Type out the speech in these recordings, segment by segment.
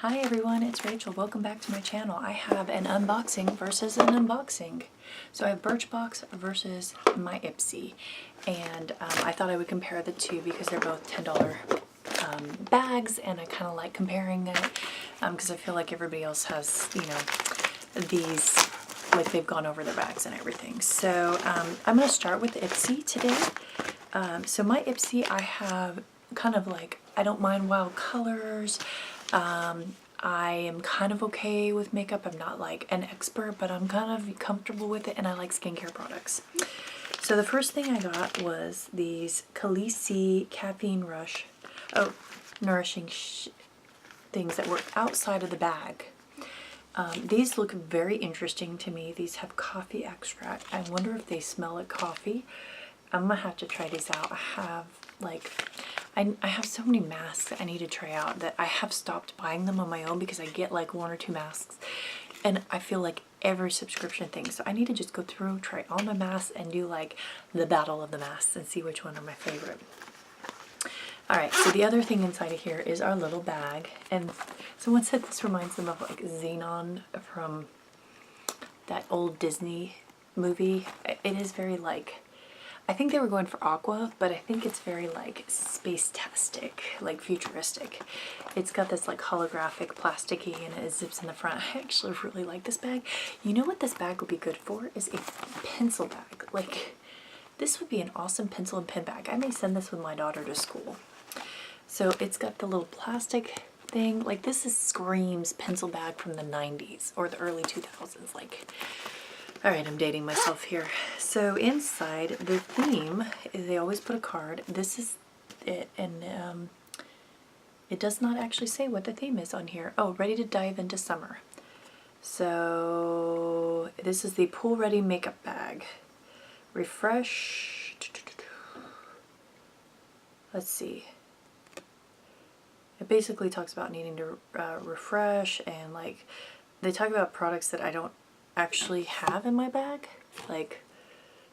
Hi everyone, it's Rachel. Welcome back to my channel. I have an unboxing versus an unboxing. So I have Birchbox versus my IPSY, and I thought I would compare the two because they're both $10 bags, and I kind of like comparing it because I feel like everybody else has, you know, these, like they've gone over their bags and everything. So I'm going to start with the IPSY today. So my IPSY, I have kind of like, I don't mind wild colors. I am kind of okay with makeup. I'm not like an expert, but I'm kind of comfortable with it, and I like skincare products. So the first thing I got was these Khaleesi Caffeine Rush, nourishing things that were outside of the bag. These look very interesting to me. These have coffee extract. I wonder if they smell like coffee. I'm gonna have to try these out. I have like, I have so many masks I need to try out that I have stopped buying them on my own because I get like 1 or 2 masks and I feel like every subscription thing. So I need to just go through, try all my masks and do like the battle of the masks and see which one are my favorite. Alright, so the other thing inside of here is our little bag, and someone said this reminds them of like Xenon from that old Disney movie. It is very like, I think they were going for aqua, but I think it's very like space-tastic, like futuristic. It's got this like holographic plasticky and it zips in the front. I actually really like this bag. You know what this bag would be good for is a pencil bag. Like this would be an awesome pencil and pen bag. I may send this with my daughter to school. So it's got the little plastic thing. Like this is screams pencil bag from the 90s or the early 2000s. Like, all right, I'm dating myself here. So inside, the theme, they always put a card. This is it, and it does not actually say what the theme is on here. Oh, ready to dive into summer. So this is the pool ready makeup bag. Refresh. Let's see. It basically talks about needing to refresh, and like they talk about products that I don't actually have in my bag, like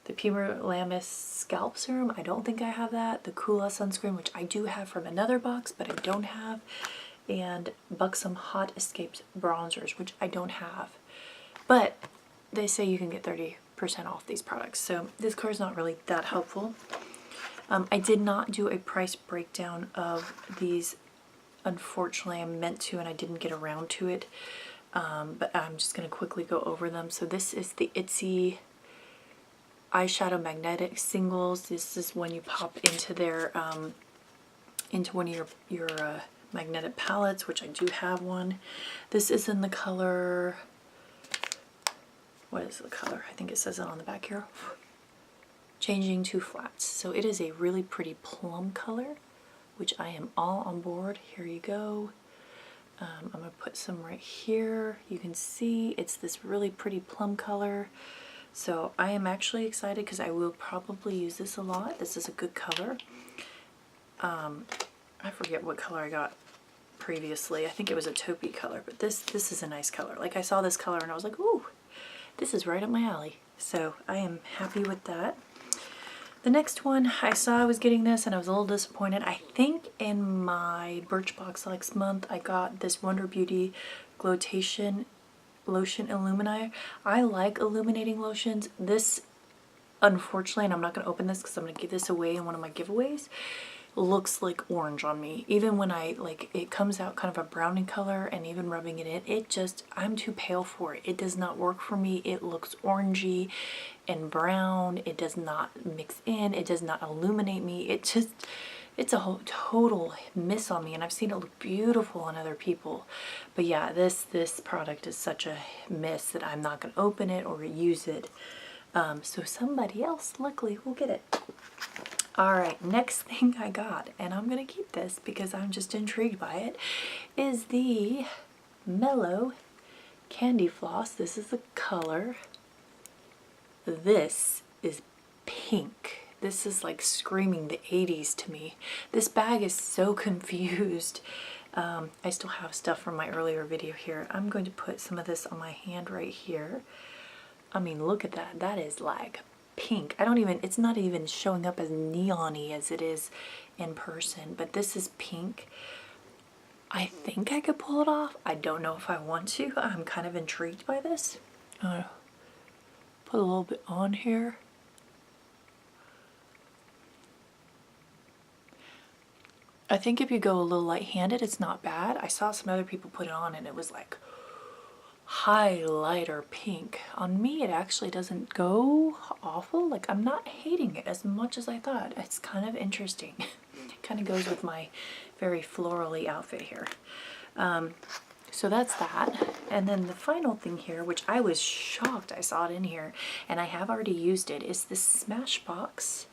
the Pure Lamis scalp serum. I don't think I have that. The Kula sunscreen, which I do have from another box but I don't have, and Buxom Hot Escapes bronzers, which I don't have, but they say you can get 30% off these products, so this card is not really that helpful. I did not do a price breakdown of these, unfortunately. I meant to and I didn't get around to it. But I'm just going to quickly go over them. So this is the IPSY eyeshadow magnetic singles. This is when you pop into their into one of your magnetic palettes, which I do have one. This is in the color, what is the color? I think it says it on the back here. Changing to Flats. So it is a really pretty plum color, which I am all on board. Here you go. I'm going to put some right here. You can see it's this really pretty plum color. So I am actually excited because I will probably use this a lot. This is a good color. I forget what color I got previously. I think it was a taupey color, but this is a nice color. Like I saw this color and I was like, ooh, this is right up my alley. So I am happy with that. The next one, I saw I was getting this and I was a little disappointed. I think in my Birchbox next month I got this Wonder Beauty Glotation Lotion Illuminator. I like illuminating lotions. This, unfortunately, and I'm not going to open this because I'm going to give this away in one of my giveaways, looks like orange on me. Even when I, like, it comes out kind of a brownie color, and even rubbing it in, it just, I'm too pale for it. It does not work for me. It looks orangey and brown. It does not mix in. It does not illuminate me. It just, it's a whole total miss on me, and I've seen it look beautiful on other people. But yeah, this product is such a miss that I'm not going to open it or use it. So somebody else luckily will get it. Alright, next thing I got, and I'm going to keep this because I'm just intrigued by it, is the Mellow Candy Floss. This is the color. This is pink. This is like screaming the 80s to me. This bag is so confused. I still have stuff from my earlier video here. I'm going to put some of this on my hand right here. I mean, look at that. That is like pink. I don't even, it's not even showing up as neon-y as it is in person, but this is pink. I think I could pull it off. I don't know if I want to. I'm kind of intrigued by this. Put a little bit on here. I think if you go a little light-handed, it's not bad. I saw some other people put it on and it was like highlighter pink. On me, it actually doesn't go awful. Like, I'm not hating it as much as I thought. It's kind of interesting. It kind of goes with my very florally outfit here. So that's that. And then the final thing here, which I was shocked I saw it in here, and I have already used it, is this Smashbox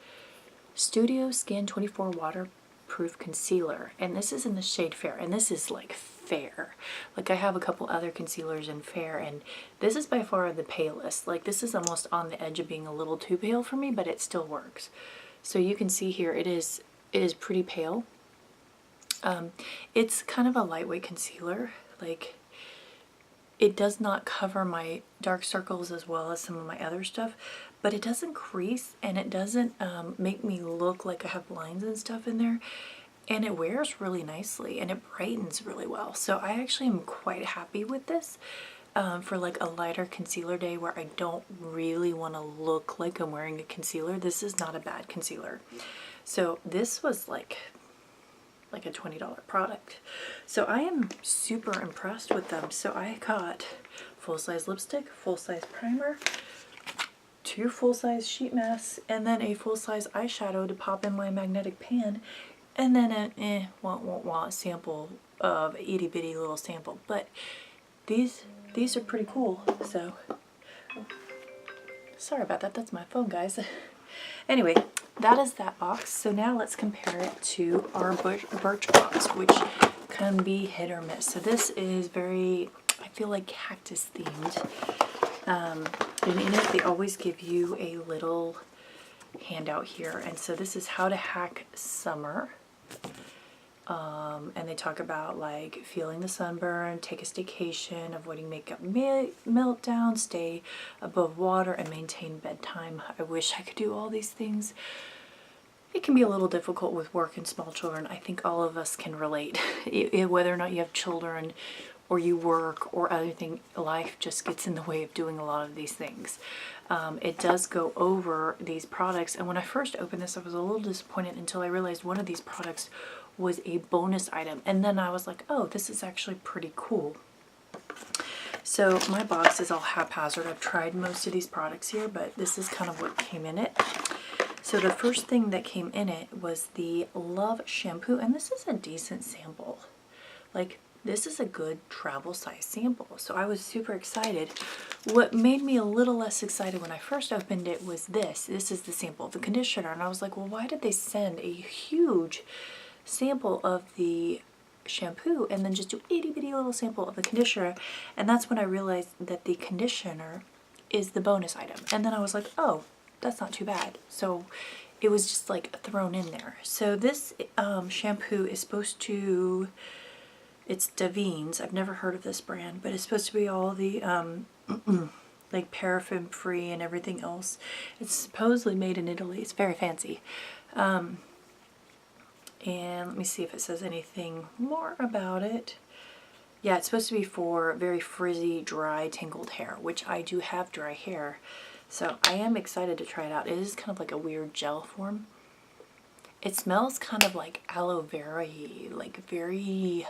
Studio Skin 24 Waterproof Concealer. And this is in the shade Fair, and this is like fair. Like, I have a couple other concealers in fair, and this is by far the palest. Like, this is almost on the edge of being a little too pale for me, but it still works. So you can see here, it is pretty pale. It's kind of a lightweight concealer. Like, it does not cover my dark circles as well as some of my other stuff, but it doesn't crease, and it doesn't make me look like I have lines and stuff in there, and it wears really nicely, and it brightens really well. So I actually am quite happy with this for like a lighter concealer day where I don't really want to look like I'm wearing a concealer. This is not a bad concealer. So this was like a $20 product. So I am super impressed with them. So I got full-size lipstick, full-size primer, 2 full-size sheet masks, and then a full-size eyeshadow to pop in my magnetic pan, and then a want sample of itty bitty little sample. But these are pretty cool. So sorry about that. That's my phone, guys. Anyway, that is that box. So now let's compare it to our Birchbox, which can be hit or miss. So this is very, I feel like, cactus themed. And in it, they always give you a little handout here. And so this is how to hack summer. And they talk about like feeling the sunburn, take a staycation, avoiding makeup meltdown, stay above water, and maintain bedtime. I wish I could do all these things. It can be a little difficult with work and small children. I think all of us can relate. Whether or not you have children or you work or anything, life just gets in the way of doing a lot of these things. It does go over these products, and when I first opened this I was a little disappointed until I realized one of these products was a bonus item, and then I was like, oh, this is actually pretty cool. So my box is all haphazard. I've tried most of these products here, but this is kind of what came in it. So the first thing that came in it was the Love shampoo, and this is a decent sample. Like, this is a good travel size sample, so I was super excited. What made me a little less excited when I first opened it was this. This is the sample of the conditioner, and I was like, well, why did they send a huge sample of the shampoo and then just do itty bitty little sample of the conditioner? And that's when I realized that the conditioner is the bonus item. And then I was like, oh, that's not too bad. So it was just like thrown in there. So this shampoo is supposed to, it's Davines. I've never heard of this brand, but it's supposed to be all the like paraffin free and everything else. It's supposedly made in Italy. It's very fancy. And let me see if it says anything more about it. Yeah, it's supposed to be for very frizzy, dry, tangled hair, which I do have dry hair. So I am excited to try it out. It is kind of like a weird gel form. It smells kind of like aloe vera-y, like very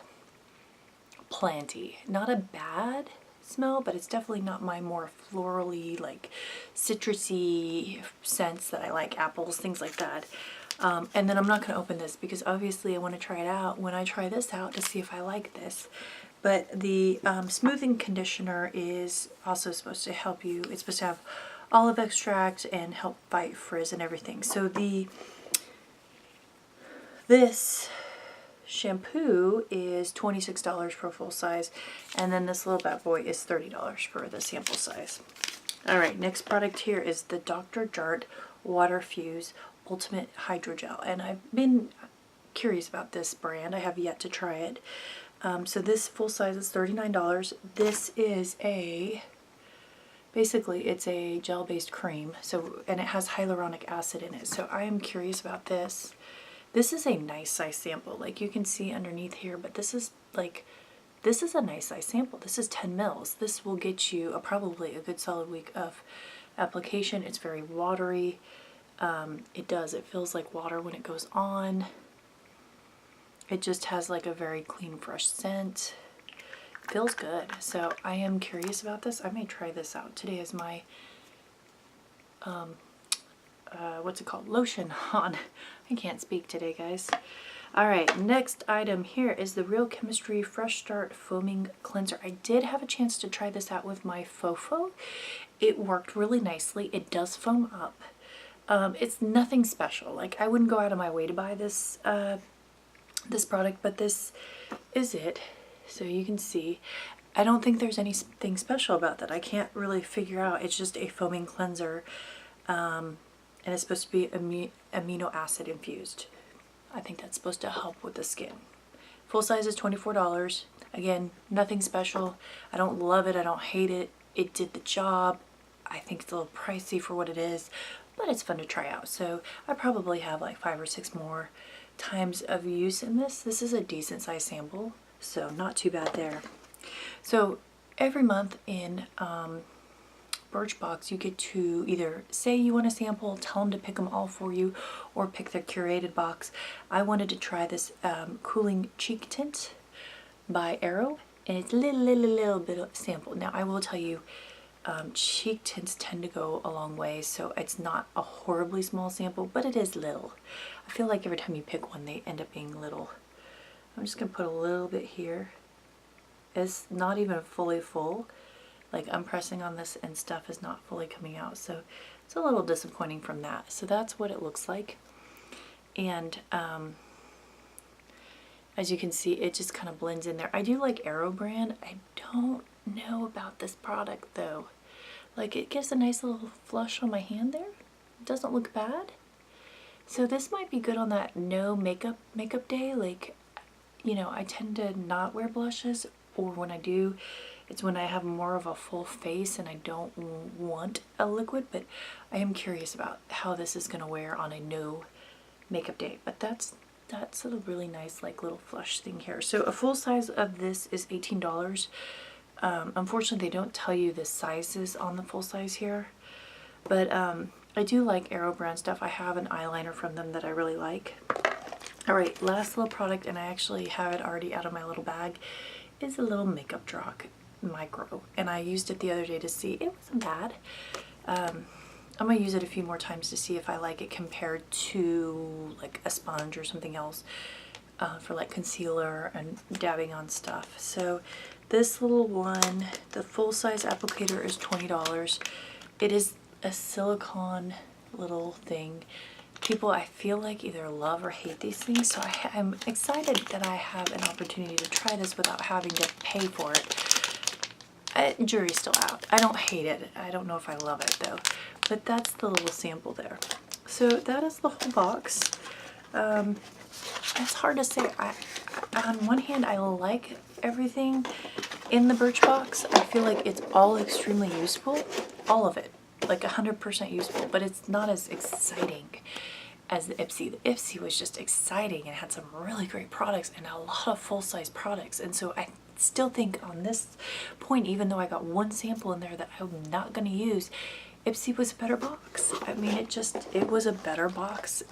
planty. Not a bad smell, but it's definitely not my more florally, like citrusy scents that I like, apples, things like that. And then I'm not going to open this because obviously I want to try it out when I try this out to see if I like this. But the smoothing conditioner is also supposed to help you. It's supposed to have olive extract and help fight frizz and everything. So this shampoo is $26 for full size, and then this little bad boy is $30 for the sample size. Alright, next product here is the Dr. Jart Water Fuse Ultimate Hydrogel, and I've been curious about this brand. I have yet to try it. So this full size is $39. This is basically it's a gel-based cream, so, and it has hyaluronic acid in it. So I am curious about this. This is a nice size sample, like you can see underneath here, but this is like, this is a nice size sample. This is 10 mils. This will get you probably a good solid week of application. It's very watery. It feels like water when it goes on. It just has like a very clean, fresh scent. Feels good. So I am curious about this. I may try this out. Today is my, what's it called? Lotion on. I can't speak today, guys. All right, next item here is the Real Chemistry Fresh Start Foaming Cleanser. I did have a chance to try this out with my Fofo. It worked really nicely. It does foam up. It's nothing special. Like, I wouldn't go out of my way to buy this this product, but this is it. So you can see, I don't think there's anything special about that. I can't really figure out. It's just a foaming cleanser, and it's supposed to be amino acid infused. I think that's supposed to help with the skin. Full size is $24. Again, nothing special. I don't love it. I don't hate it. It did the job. I think it's a little pricey for what it is, but it's fun to try out. So I probably have like 5 or 6 more times of use in this. This is a decent size sample, so not too bad there. So every month in Birchbox, you get to either say you want a sample, tell them to pick them all for you, or pick their curated box. I wanted to try this Cooling Cheek Tint by Arrow, and it's a little bit of sample. Now I will tell you, cheek tints tend to go a long way, so it's not a horribly small sample, but it is little. I feel like every time you pick one, they end up being little. I'm just going to put a little bit here. It's not even fully full. Like, I'm pressing on this and stuff is not fully coming out, so it's a little disappointing from that. So that's what it looks like. And as you can see, it just kind of blends in there. I do like Arrow brand. I don't know about this product though. Like, it gives a nice little flush on my hand there. It doesn't look bad. So this might be good on that no makeup day. Like, you know, I tend to not wear blushes, or when I do, it's when I have more of a full face and I don't want a liquid, but I am curious about how this is going to wear on a no makeup day. But that's a really nice like little flush thing here. So a full size of this is $18. Unfortunately, they don't tell you the sizes on the full size here, but I do like Arrow brand stuff. I have an eyeliner from them that I really like. All right, last little product, and I actually have it already out of my little bag, is a little makeup drop micro, and I used it the other day to see it wasn't bad. I'm gonna use it a few more times to see if I like it compared to like a sponge or something else for like concealer and dabbing on stuff. So this little one, the full size applicator is $20. It is a silicone little thing. People, I feel like, either love or hate these things, so I'm excited that I have an opportunity to try this without having to pay for it. Jury's still out. I don't hate it. I don't know if I love it though, but that's the little sample there. So that is the whole box. It's hard to say. On one hand, I like everything in the Birchbox. I feel like it's all extremely useful, all of it, like 100% useful, but it's not as exciting as the IPSY. The IPSY was just exciting and had some really great products and a lot of full-size products, and so I still think on this point, even though I got one sample in there that I'm not going to use, IPSY was a better box. I mean, it was a better box,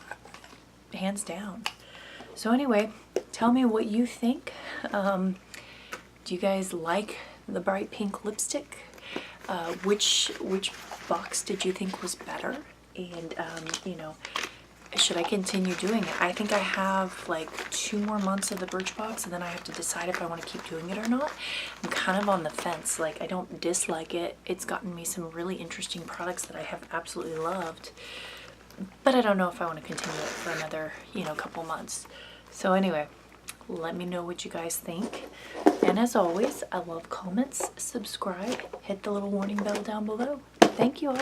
hands down. So anyway, tell me what you think. Do you guys like the bright pink lipstick? Which box did you think was better? And you know, should I continue doing it? I think I have like 2 more months of the Birchbox, and then I have to decide if I want to keep doing it or not. I'm kind of on the fence. Like, I don't dislike it. It's gotten me some really interesting products that I have absolutely loved, but I don't know if I want to continue it for another, you know, couple months. So anyway, let me know what you guys think. And as always, I love comments, subscribe, hit the little warning bell down below. Thank you all.